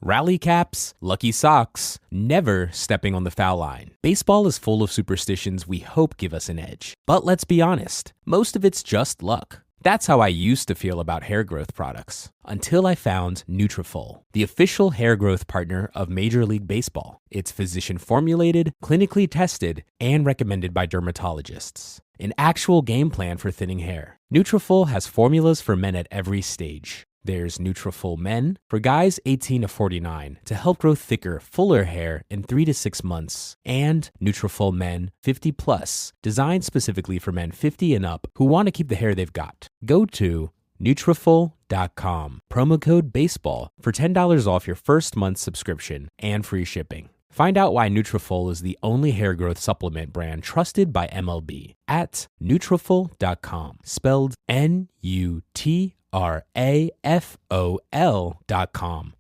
Rally caps, lucky socks, never stepping on the foul line. Baseball is full of superstitions we hope give us an edge. But let's be honest, most of it's just luck. That's how I used to feel about hair growth products, until I found Nutrafol, the official hair growth partner of Major League Baseball. It's physician-formulated, clinically tested, and recommended by dermatologists. An actual game plan for thinning hair. Nutrafol has formulas for men at every stage. There's Nutrafol Men for guys 18 to 49 to help grow thicker, fuller hair in 3 to 6 months. And Nutrafol Men 50 Plus, designed specifically for men 50 and up who want to keep the hair they've got. Go to Nutrafol.com, promo code BASEBALL for $10 off your first month's subscription and free shipping. Find out why Nutrafol is the only hair growth supplement brand trusted by MLB at Nutrafol.com, spelled Nutrafol.com.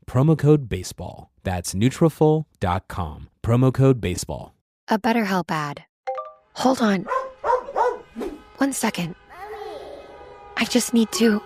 Promo code BASEBALL. That's Nutrafol.com. Promo code BASEBALL. A BetterHelp ad. Hold on. 1 second. I just need to...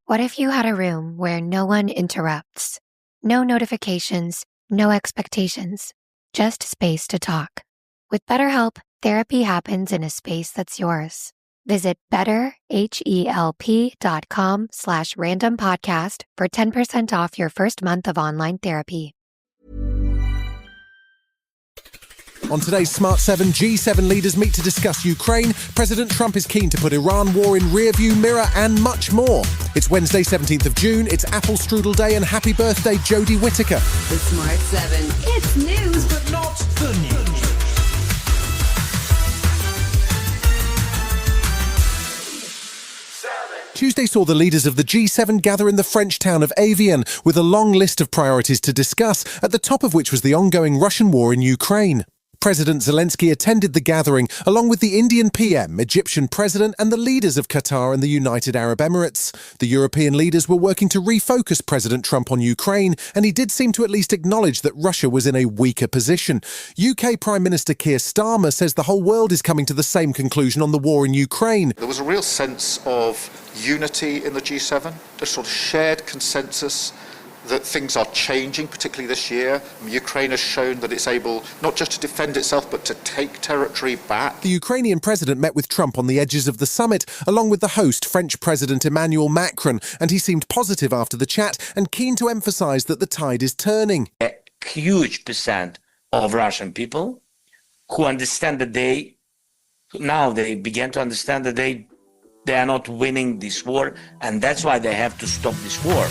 What if you had a room where no one interrupts? No notifications, no expectations, just space to talk. With BetterHelp, therapy happens in a space that's yours. Visit betterhelp.com/randompodcast for 10% off your first month of online therapy. On today's Smart 7, G7 leaders meet to discuss Ukraine. President Trump is keen to put Iran war in rearview mirror and much more. It's Wednesday, 17th of June. It's Apple Strudel Day and happy birthday, Jodie Whittaker. The Smart 7. It's news, but not the news. Tuesday saw the leaders of the G7 gather in the French town of Evian with a long list of priorities to discuss, at the top of which was the ongoing Russian war in Ukraine. President Zelensky attended the gathering, along with the Indian PM, Egyptian President, and the leaders of Qatar and the United Arab Emirates. The European leaders were working to refocus President Trump on Ukraine, and he did seem to at least acknowledge that Russia was in a weaker position. UK Prime Minister Keir Starmer says the whole world is coming to the same conclusion on the war in Ukraine. There was a real sense of unity in the G7, a sort of shared consensus that things are changing, particularly this year. Ukraine has shown that it's able not just to defend itself, but to take territory back. The Ukrainian president met with Trump on the edges of the summit, along with the host, French President Emmanuel Macron, and he seemed positive after the chat and keen to emphasize that the tide is turning. A huge percent of Russian people who understand that they began to understand that they are not winning this war, and that's why they have to stop this war.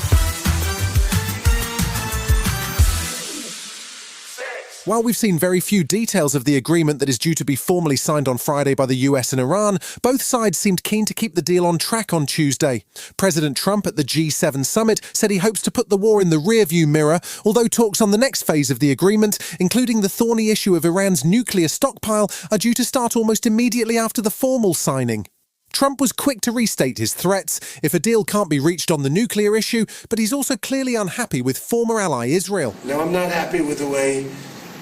While we've seen very few details of the agreement that is due to be formally signed on Friday by the US and Iran, both sides seemed keen to keep the deal on track on Tuesday. President Trump at the G7 summit said he hopes to put the war in the rearview mirror, although talks on the next phase of the agreement, including the thorny issue of Iran's nuclear stockpile, are due to start almost immediately after the formal signing. Trump was quick to restate his threats if a deal can't be reached on the nuclear issue, but he's also clearly unhappy with former ally Israel. Now, I'm not happy with the way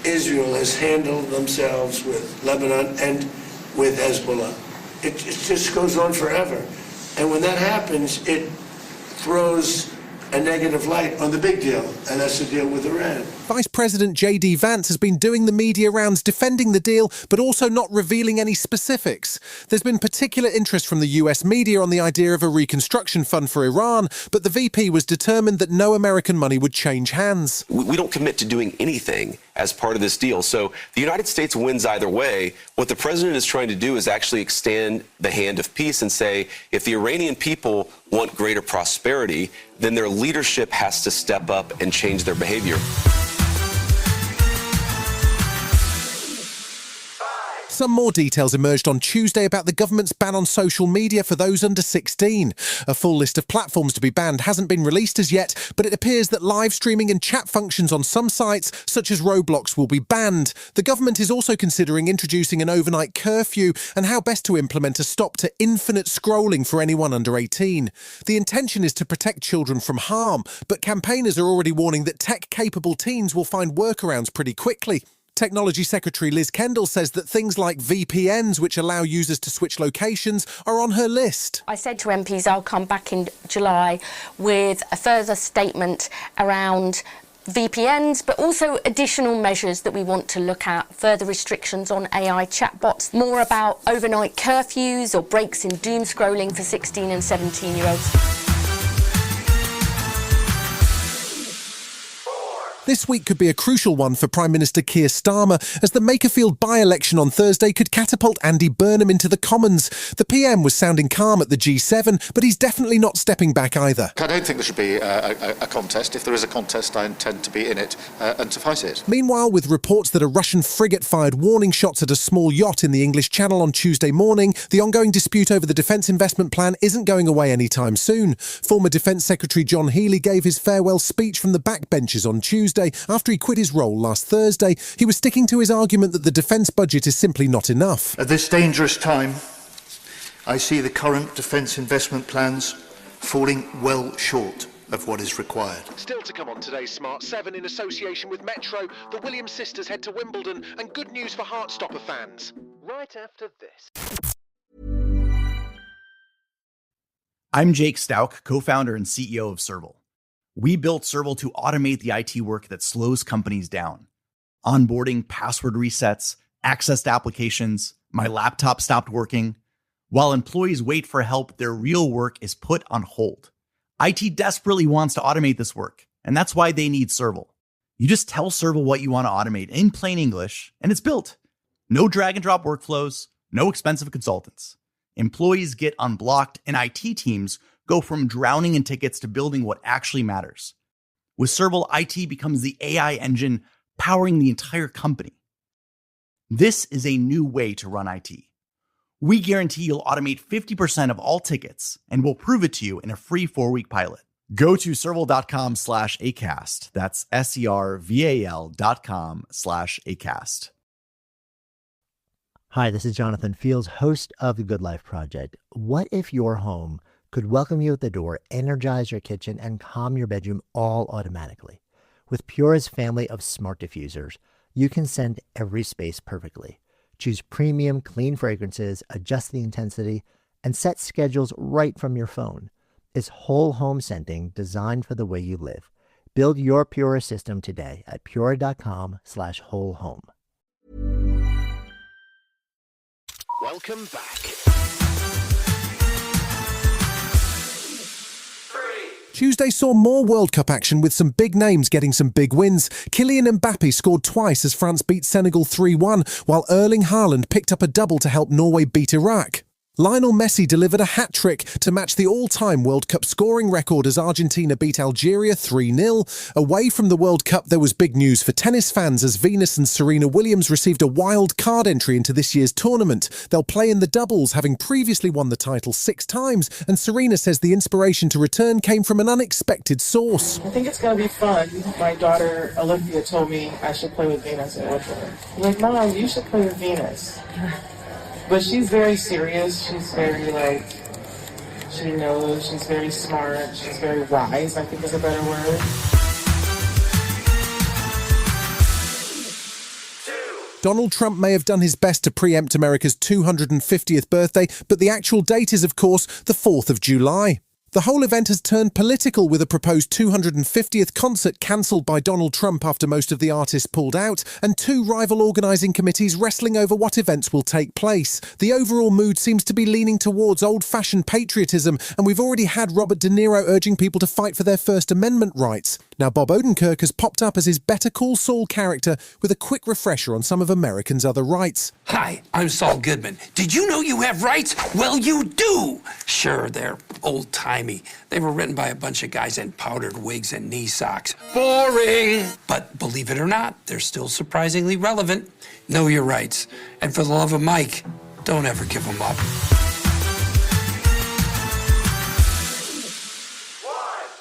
Israel has handled themselves with Lebanon and with Hezbollah. It just goes on forever. And when that happens, it throws a negative light on the big deal, and that's the deal with Iran. Vice President J.D. Vance has been doing the media rounds defending the deal, but also not revealing any specifics. There's been particular interest from the US media on the idea of a reconstruction fund for Iran, but the VP was determined that no American money would change hands. We don't commit to doing anything as part of this deal. So the United States wins either way. What the president is trying to do is actually extend the hand of peace and say, if the Iranian people want greater prosperity, then their leadership has to step up and change their behavior. Some more details emerged on Tuesday about the government's ban on social media for those under 16. A full list of platforms to be banned hasn't been released as yet, but it appears that live streaming and chat functions on some sites, such as Roblox, will be banned. The government is also considering introducing an overnight curfew and how best to implement a stop to infinite scrolling for anyone under 18. The intention is to protect children from harm, but campaigners are already warning that tech-capable teens will find workarounds pretty quickly. Technology Secretary Liz Kendall says that things like VPNs, which allow users to switch locations, are on her list. I said to MPs I'll come back in July with a further statement around VPNs, but also additional measures that we want to look at, further restrictions on AI chatbots, more about overnight curfews or breaks in doom scrolling for 16 and 17-year-olds. This week could be a crucial one for Prime Minister Keir Starmer, as the Makerfield by-election on Thursday could catapult Andy Burnham into the Commons. The PM was sounding calm at the G7, but he's definitely not stepping back either. I don't think there should be a contest. If there is a contest, I intend to be in it and to fight it. Meanwhile, with reports that a Russian frigate fired warning shots at a small yacht in the English Channel on Tuesday morning, the ongoing dispute over the Defence Investment Plan isn't going away anytime soon. Former Defence Secretary John Healey gave his farewell speech from the backbenches on Tuesday after he quit his role last Thursday. He was sticking to his argument that the defence budget is simply not enough. At this dangerous time, I see the current defence investment plans falling well short of what is required. Still to come on today's Smart 7 in association with Metro, the Williams sisters head to Wimbledon, and good news for Heartstopper fans. Right after this. I'm Jake Stout, co-founder and CEO of Serval. We built Serval to automate the IT work that slows companies down. Onboarding, password resets, access to applications, my laptop stopped working. While employees wait for help, their real work is put on hold. IT desperately wants to automate this work, and that's why they need Serval. You just tell Serval what you want to automate in plain English, and it's built. No drag and drop workflows, no expensive consultants. Employees get unblocked, and IT teams go from drowning in tickets to building what actually matters. With Serval, IT becomes the AI engine powering the entire company. This is a new way to run IT. We guarantee you'll automate 50% of all tickets, and we'll prove it to you in a free 4-week pilot. Go to serval.com/acast. That's serval.com/acast. Hi, this is Jonathan Fields, host of The Good Life Project. What if your home could welcome you at the door, energize your kitchen, and calm your bedroom all automatically? With Pure's family of smart diffusers, you can scent every space perfectly. Choose premium, clean fragrances, adjust the intensity, and set schedules right from your phone. It's whole home scenting designed for the way you live. Build your Pure system today at pure.com/wholehome. Welcome back. Tuesday saw more World Cup action with some big names getting some big wins. Kylian Mbappe scored twice as France beat Senegal 3-1, while Erling Haaland picked up a double to help Norway beat Iraq. Lionel Messi delivered a hat-trick to match the all-time World Cup scoring record as Argentina beat Algeria 3-0. Away from the World Cup, there was big news for tennis fans as Venus and Serena Williams received a wild card entry into this year's tournament. They'll play in the doubles, having previously won the title 6 times, and Serena says the inspiration to return came from an unexpected source. I think it's going to be fun. My daughter, Olympia, told me I should play with Venus and with her. I'm like, Mom, you should play with Venus. But she's very serious. She's very, she knows. She's very smart. She's very wise, I think is a better word. Donald Trump may have done his best to preempt America's 250th birthday, but the actual date is, of course, the 4th of July. The whole event has turned political, with a proposed 250th concert cancelled by Donald Trump after most of the artists pulled out, and 2 rival organising committees wrestling over what events will take place. The overall mood seems to be leaning towards old-fashioned patriotism, and we've already had Robert De Niro urging people to fight for their First Amendment rights. Now Bob Odenkirk has popped up as his Better Call Saul character with a quick refresher on some of Americans' other rights. Hi, I'm Saul Goodman. Did you know you have rights? Well, you do! Sure, they're old-timey. They were written by a bunch of guys in powdered wigs and knee socks. Boring! But believe it or not, they're still surprisingly relevant. Know your rights. And for the love of Mike, don't ever give them up.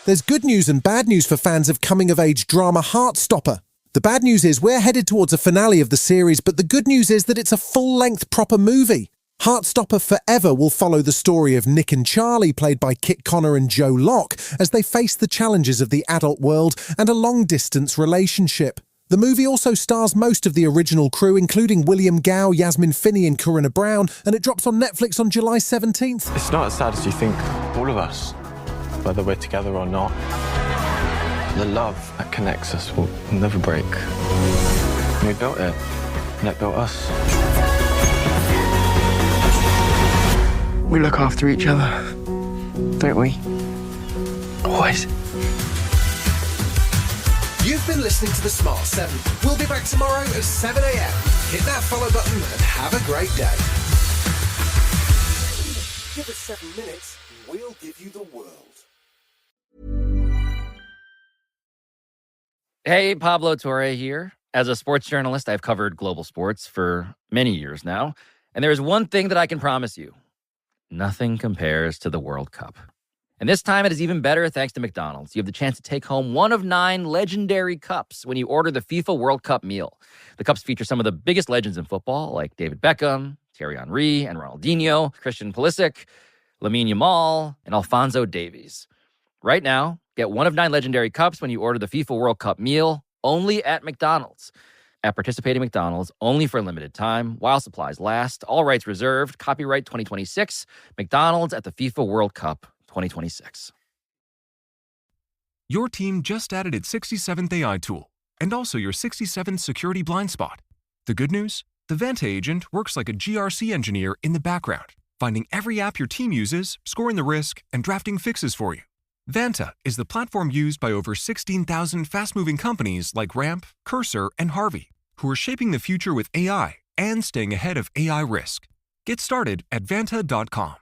There's good news and bad news for fans of coming-of-age drama Heartstopper. The bad news is we're headed towards a finale of the series, but the good news is that it's a full-length proper movie. Heartstopper Forever will follow the story of Nick and Charlie, played by Kit Connor and Joe Locke, as they face the challenges of the adult world and a long-distance relationship. The movie also stars most of the original crew, including William Gow, Yasmin Finney and Corinna Brown, and it drops on Netflix on July 17th. It's not as sad as you think, all of us, whether we're together or not. The love that connects us will never break. We built it, and it built us. We look after each other, don't we? Always. You've been listening to The Smart 7. We'll be back tomorrow at 7 a.m. Hit that follow button and have a great day. Give us 7 minutes, we'll give you the world. Hey, Pablo Torre here. As a sports journalist, I've covered global sports for many years now. And there's one thing that I can promise you. Nothing compares to the World Cup. And this time it is even better thanks to McDonald's. You have the chance to take home one of 9 legendary cups when you order the FIFA World Cup meal. The cups feature some of the biggest legends in football, like David Beckham, Thierry Henry, and Ronaldinho, Christian Pulisic, Lamine Yamal, and Alphonso Davies. Right now, get one of 9 legendary cups when you order the FIFA World Cup meal only at McDonald's. At participating McDonald's, only for a limited time, while supplies last, all rights reserved, copyright 2026, McDonald's at the FIFA World Cup 2026. Your team just added its 67th AI tool, and also your 67th security blind spot. The good news? The Vanta agent works like a GRC engineer in the background, finding every app your team uses, scoring the risk, and drafting fixes for you. Vanta is the platform used by over 16,000 fast-moving companies like Ramp, Cursor, and Harvey, who are shaping the future with AI and staying ahead of AI risk. Get started at Vanta.com.